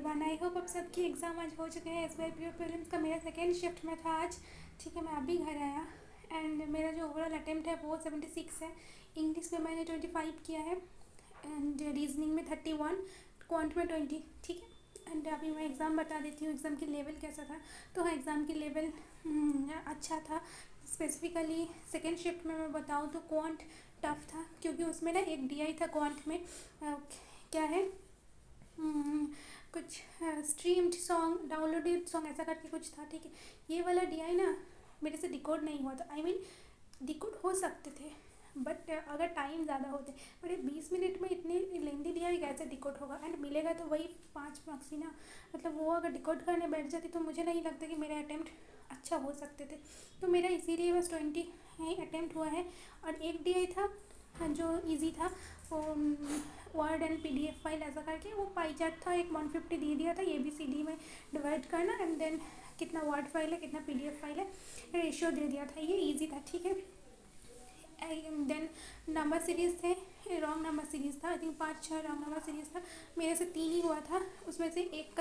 Everyone, I hope आप सबकी exam आज हो चुके हैं। SBI PO प्रीलिम्स का मेरा सेकेंड शिफ्ट में था आज। ठीक है, मैं अभी घर आया एंड मेरा जो ओवरऑल अटेम्प्ट है वो 76 है। इंग्लिश में मैंने 25 किया है एंड रीजनिंग में 31, क्वांट में 20। ठीक है, एंड अभी मैं एग्ज़ाम बता देती हूँ एग्ज़ाम की लेवल कैसा था। तो हाँ, एग्ज़ाम की लेवल अच्छा था। स्पेसिफिकली सेकेंड शिफ्ट में मैं बताऊँ तो क्वांट टफ था, क्योंकि उसमें ना एक DI था क्वांट में। क्या है, कुछ स्ट्रीम्ड सॉन्ग, डाउनलोडेड सॉन्ग ऐसा करके कुछ था। ठीक है, ये वाला DI ना मेरे से डिकोड नहीं हुआ था। आई मीन डिकोड हो सकते थे बट अगर टाइम ज़्यादा होते, बट ये 20 मिनट में इतने लेंदी DI कैसे डिकोड होगा। एंड मिलेगा तो वही 5 मार्क्स ही ना। मतलब वो अगर डिकोड करने बैठ जाती तो मुझे नहीं लगता कि मेरे अटैम्प्ट अच्छा हो सकते थे। तो मेरा इसीलिए बस 20 अटैम्प्ट हुआ है। और एक DI था जो इजी था, वो वर्ड एंड PDF फाइल ऐसा करके, वो पाई चार्ट था, एक 150 दे दिया था ABCD में डिवाइड करना एंड देन कितना वर्ड फाइल है कितना PDF फाइल है रेशियो दे दिया था। ये इजी था। ठीक है, देन नंबर सीरीज़ थे, रॉन्ग नंबर सीरीज़ था। I think 5-6 wrong number series था। मेरे से 3 ही हुआ था। उसमें से एक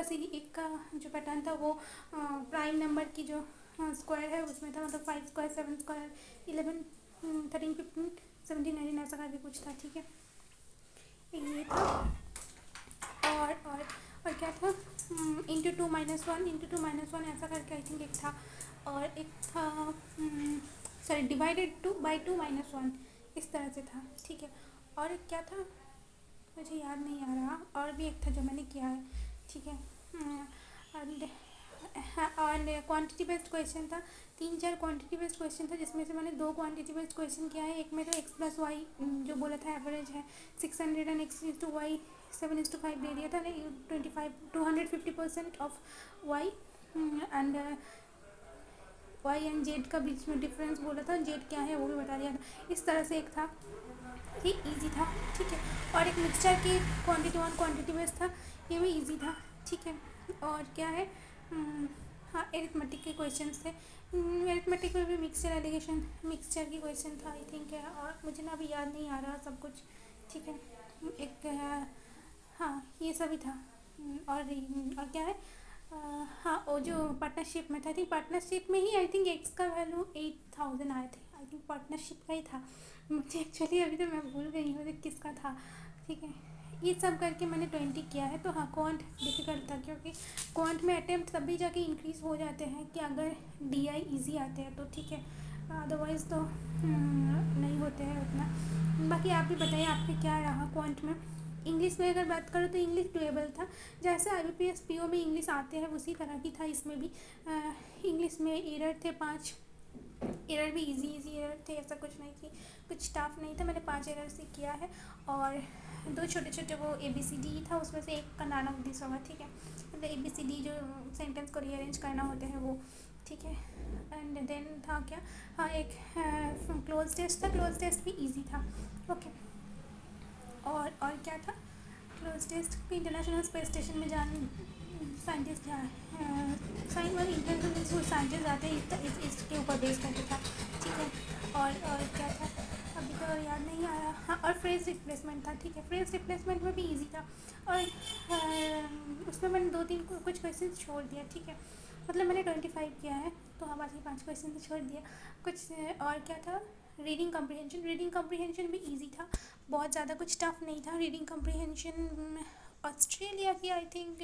का जो पैटर्न था वो प्राइम नंबर की जो स्क्वायर है उसमें था, मतलब 5 स्क्वायर 7 स्क्वायर 11 13 15 17 19 ऐसा करके कुछ था। ठीक है, ये था। और क्या था, *2 - 1 *2 - 1 ऐसा करके आई थिंक एक था। और एक था सॉरी डिवाइडेड टू बाई 2 - 1 इस तरह से था। ठीक है, और एक क्या था मुझे याद नहीं आ रहा। और भी एक था जो मैंने किया है। ठीक है, और क्वांटिटी बेस्ड क्वेश्चन था। 3-4 क्वांटिटी बेस्ड क्वेश्चन था, जिसमें से मैंने 2 क्वांटिटी बेस्ड क्वेश्चन किया है। एक में तो x+y जो बोला था एवरेज है 600 एंड x/y 7:5 दे दिया था। 250% of y and y and z का बीच में डिफरेंस बोला था, z क्या है वो भी बता दिया था। इस तरह से एक था, ये इजी था। ठीक है, और एक मिक्सचर की क्वांटिटी 1 क्वांटिटी बेस्ड था, ये भी इजी था। ठीक है, और क्या है, हाँ एरिथमेटिक के क्वेश्चन थे। एरिथमेटिक में भी मिक्सचर की क्वेश्चन था आई थिंक है, और मुझे ना अभी याद नहीं आ रहा सब कुछ। ठीक है, एक हाँ ये सभी था। और क्या है, हाँ वो जो पार्टनरशिप में था, आई थिंक पार्टनरशिप में ही आई थिंक एक्स का वैल्यू 8000 आए थे। आई थिंक पार्टनरशिप का ही था। मुझे एक्चुअली अभी तो मैं भूल गई हूँ किसका था। ठीक है, ये सब करके मैंने 20 किया है। तो हाँ, क्वांट डिफ़िकल्ट था, क्योंकि क्वांट में अटैम्प्ट तभी जाके इंक्रीज़ हो जाते हैं कि अगर DI इजी आते हैं तो। ठीक है, अदरवाइज़ तो नहीं होते हैं उतना। बाकी आप भी बताइए आपके क्या रहा क्वांट में। इंग्लिश में अगर बात करो तो इंग्लिश डुएबल था। जैसे IBPS PO में इंग्लिश आते हैं उसी तरह की था इसमें भी। इंग्लिश में एरर थे 5। एरर भी इजी एरर थे, ऐसा कुछ नहीं थी, कुछ टफ नहीं था। मैंने 5 एरर से किया है। और 2 छोटे छोटे वो ABCD था, उसमें से एक का नाना उद्देश्य होगा। ठीक है, मतलब ABCD जो सेंटेंस को रीअरेंज करना होते हैं वो। ठीक है, एंड देन था क्या, हाँ एक क्लोज टेस्ट था। क्लोज टेस्ट भी ईजी था। ओके, और क्या था, cloze test international space station में साइंटिस्ट इंटरनेशनल साइंटिस्ट आते हैं इसके ऊपर बेस करके था। ठीक है, और क्या था अभी तो याद नहीं आ रहा। हाँ, और फ्रेज रिप्लेसमेंट था। ठीक है, फ्रेज रिप्लेसमेंट में भी इजी था। और उसमें मैंने 2-3 कुछ क्वेश्चन छोड़ दिया। ठीक है, मतलब मैंने 25 किया है तो हाँ बाकी 5 क्वेश्चन तो छोड़ दिया कुछ। और क्या था, रीडिंग कम्प्रीहेंशन भी इजी था, बहुत ज़्यादा कुछ टफ नहीं था। रीडिंग कम्प्रीहेंशन ऑस्ट्रेलिया की आई थिंक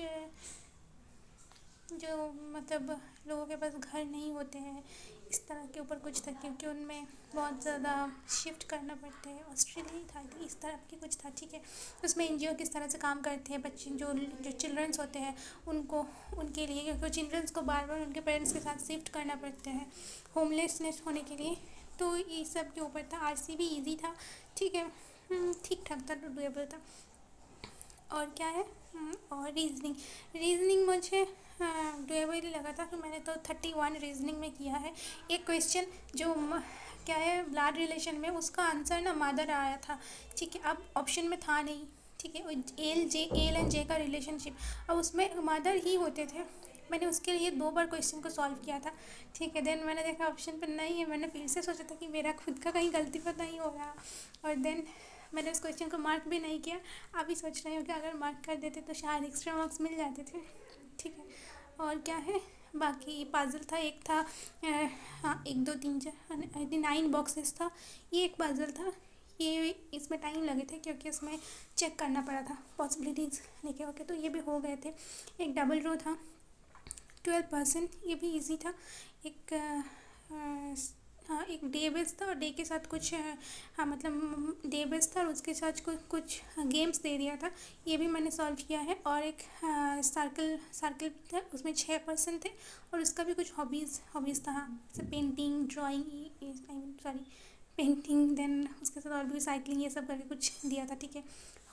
जो मतलब लोगों के पास घर नहीं होते हैं इस तरह के ऊपर कुछ था, क्योंकि उनमें बहुत ज़्यादा शिफ्ट करना पड़ता है। ऑस्ट्रेलिया ही था तो इस तरह की कुछ था। ठीक है, उसमें NGO किस तरह से काम करते हैं, बच्चे जो चिल्ड्रंस होते हैं उनको, उनके लिए, क्योंकि चिल्ड्रंस को बार बार उनके पेरेंट्स के साथ शिफ्ट करना पड़ता है होमलेसनेस होने के लिए। तो ये सब के ऊपर था। RC भी ईजी था। ठीक है, ठीक ठाक था, डुएबल था। और क्या है, और रीजनिंग मुझे डुएबल ही लगा था, तो मैंने तो 31 रीजनिंग में किया है। एक क्वेश्चन जो क्या है ब्लड रिलेशन में, उसका आंसर ना मदर आया था। ठीक है, अब ऑप्शन में था नहीं। ठीक है, एल एंड जे का रिलेशनशिप, अब उसमें मदर ही होते थे। मैंने उसके लिए 2 बार क्वेश्चन को सॉल्व किया था। ठीक है, देन मैंने देखा ऑप्शन पर नहीं है, मैंने फिर से सोचा था कि मेरा खुद का कहीं गलती पर नहीं हो रहा। और देन मैंने उस क्वेश्चन को मार्क भी नहीं किया। अभी सोच रही हूँ कि अगर मार्क कर देते तो शायद एक्स्ट्रा मार्क्स मिल जाते थे। ठीक है, और क्या है, बाकी पजल था, एक था हाँ 1 2 3 4 आई थिंक 9 बॉक्सेस था। ये एक पजल था, ये इसमें टाइम लगे थे क्योंकि उसमें चेक करना पड़ा था पॉसिबिलिटीज़ लिखे होके, तो ये भी हो गए थे। एक डबल रो था 12%, ये भी इजी था। एक हाँ एक डे बेस था और डे के साथ कुछ हाँ मतलब डे बेस था और उसके साथ कुछ कुछ गेम्स दे दिया था, ये भी मैंने सॉल्व किया है। और एक सर्कल सर्कल था, उसमें 6% थे और उसका भी कुछ हॉबीज़ था, हाँ जैसे painting, drawing, I mean sorry painting, then उसके साथ और भी साइकिलिंग, ये सब करके कुछ दिया था। ठीक है,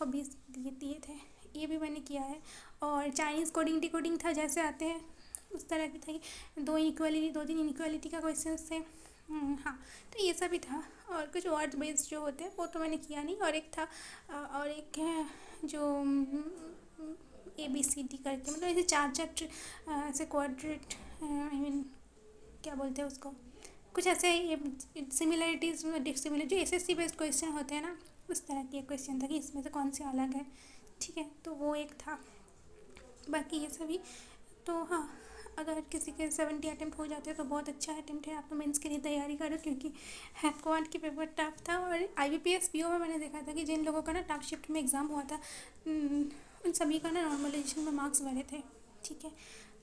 हॉबीज़ दिए थे, ये भी मैंने किया है। और चाइनीज़ कोडिंग डिकोडिंग था, जैसे आते हैं उस तरह की थी। 2 3 इनक्वालिटी का क्वेश्चन थे। हाँ, तो ये सब ही था। और कुछ वर्ड बेस्ड जो होते हैं वो तो मैंने किया नहीं। और एक था और एक है जो ABCD करके, मतलब ऐसे चार चार ऐसे क्वाड्रेट, आई मीन क्या बोलते हैं उसको, कुछ ऐसे ये सिमिलरिटीज़ डिसिमिलर जो SSC बेस्ड क्वेश्चन होते हैं ना, उस तरह की एक क्वेश्चन था कि इसमें से कौन से अलग है। ठीक है, तो वो एक था। बाकी ये सभी तो हाँ, अगर किसी के 70 अटेम्प्ट हो जाते हैं तो बहुत अच्छा अटेम्प्ट है। आप तो मेंस के लिए तैयारी करो, क्योंकि क्वांट की पेपर टफ था। और IBPS PO में मैंने देखा था कि जिन लोगों का ना टफ शिफ्ट में एग्ज़ाम हुआ था उन सभी का ना नॉर्मलाइजेशन में मार्क्स बढ़े थे। ठीक है,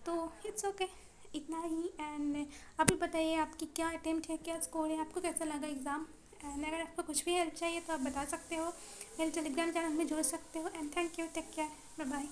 तो इट्स ओके, इतना ही। एंड अभी बताइए आपकी क्या अटेम्प्ट है, क्या स्कोर है, आपको कैसा लगा एग्ज़ाम। एंड अगर आपको कुछ भी हेल्प चाहिए तो आप बता सकते हो, मेरे टेलीग्राम चैनल में जुड़ सकते हो। And thank you, take care, bye bye.